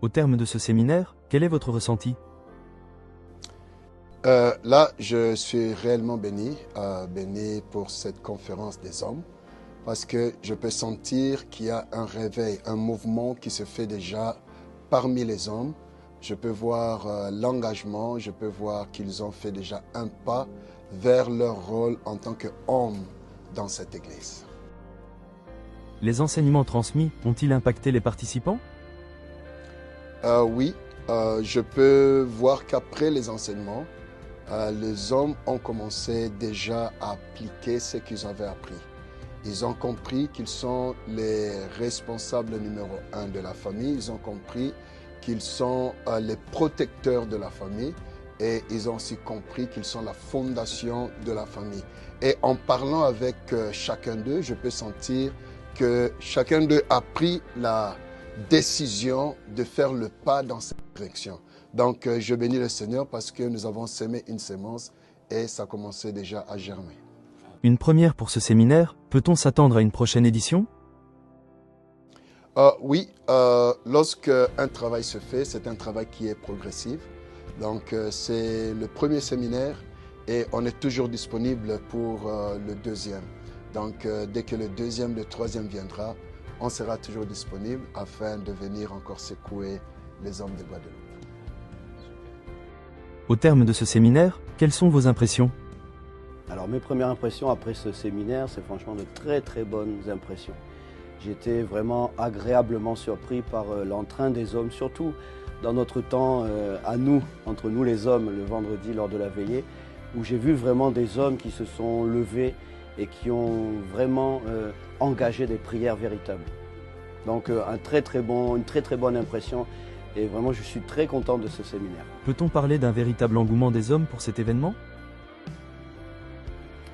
Au terme de ce séminaire, quel est votre ressenti? Là, je suis réellement béni pour cette conférence des hommes, parce que je peux sentir qu'il y a un réveil, un mouvement qui se fait déjà parmi les hommes. Je peux voir l'engagement, je peux voir qu'ils ont fait déjà un pas vers leur rôle en tant qu'hommes dans cette église. Les enseignements transmis ont-ils impacté les participants? Oui, je peux voir qu'après les enseignements, les hommes ont commencé déjà à appliquer ce qu'ils avaient appris. Ils ont compris qu'ils sont les responsables numéro 1 de la famille. Ils ont compris qu'ils sont les protecteurs de la famille. Et ils ont aussi compris qu'ils sont la fondation de la famille. Et en parlant avec chacun d'eux, je peux sentir que chacun d'eux a pris la décision de faire le pas dans cette direction. Donc, je bénis le Seigneur parce que nous avons semé une sémence et ça commençait déjà à germer. Une première pour ce séminaire, peut-on s'attendre à une prochaine édition? Oui, lorsque un travail se fait, c'est un travail qui est progressif. Donc, c'est le premier séminaire et on est toujours disponible pour le deuxième. Donc, dès que le deuxième, le troisième viendra, on sera toujours disponible afin de venir encore secouer les hommes de Guadeloupe. Au terme de ce séminaire, quelles sont vos impressions? Alors mes premières impressions après ce séminaire, c'est franchement de très bonnes impressions. J'étais vraiment agréablement surpris par l'entrain des hommes, surtout dans notre temps à nous, entre nous les hommes, le vendredi lors de la veillée, où j'ai vu vraiment des hommes qui se sont levés et qui ont vraiment engagé des prières véritables. Donc une très bonne impression et vraiment je suis très content de ce séminaire. Peut-on parler d'un véritable engouement des hommes pour cet événement?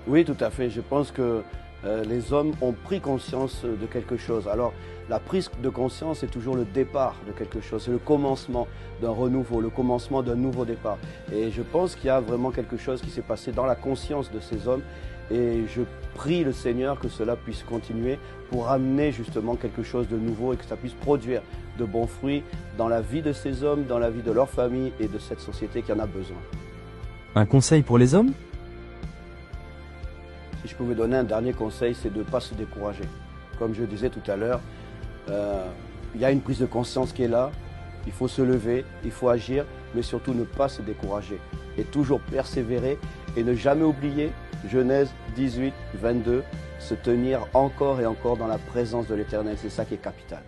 Oui, tout à fait. Je pense que les hommes ont pris conscience de quelque chose. Alors, la prise de conscience est toujours le départ de quelque chose. C'est le commencement d'un renouveau, le commencement d'un nouveau départ. Et je pense qu'il y a vraiment quelque chose qui s'est passé dans la conscience de ces hommes. Et je prie le Seigneur que cela puisse continuer pour amener justement quelque chose de nouveau et que ça puisse produire de bons fruits dans la vie de ces hommes, dans la vie de leur famille et de cette société qui en a besoin. Un conseil pour les hommes? Si je pouvais donner un dernier conseil, c'est de ne pas se décourager. Comme je disais tout à l'heure, il y a une prise de conscience qui est là, il faut se lever, il faut agir, mais surtout ne pas se décourager. Et toujours persévérer et ne jamais oublier, Genèse 18, 22, se tenir encore et encore dans la présence de l'Éternel, c'est ça qui est capital.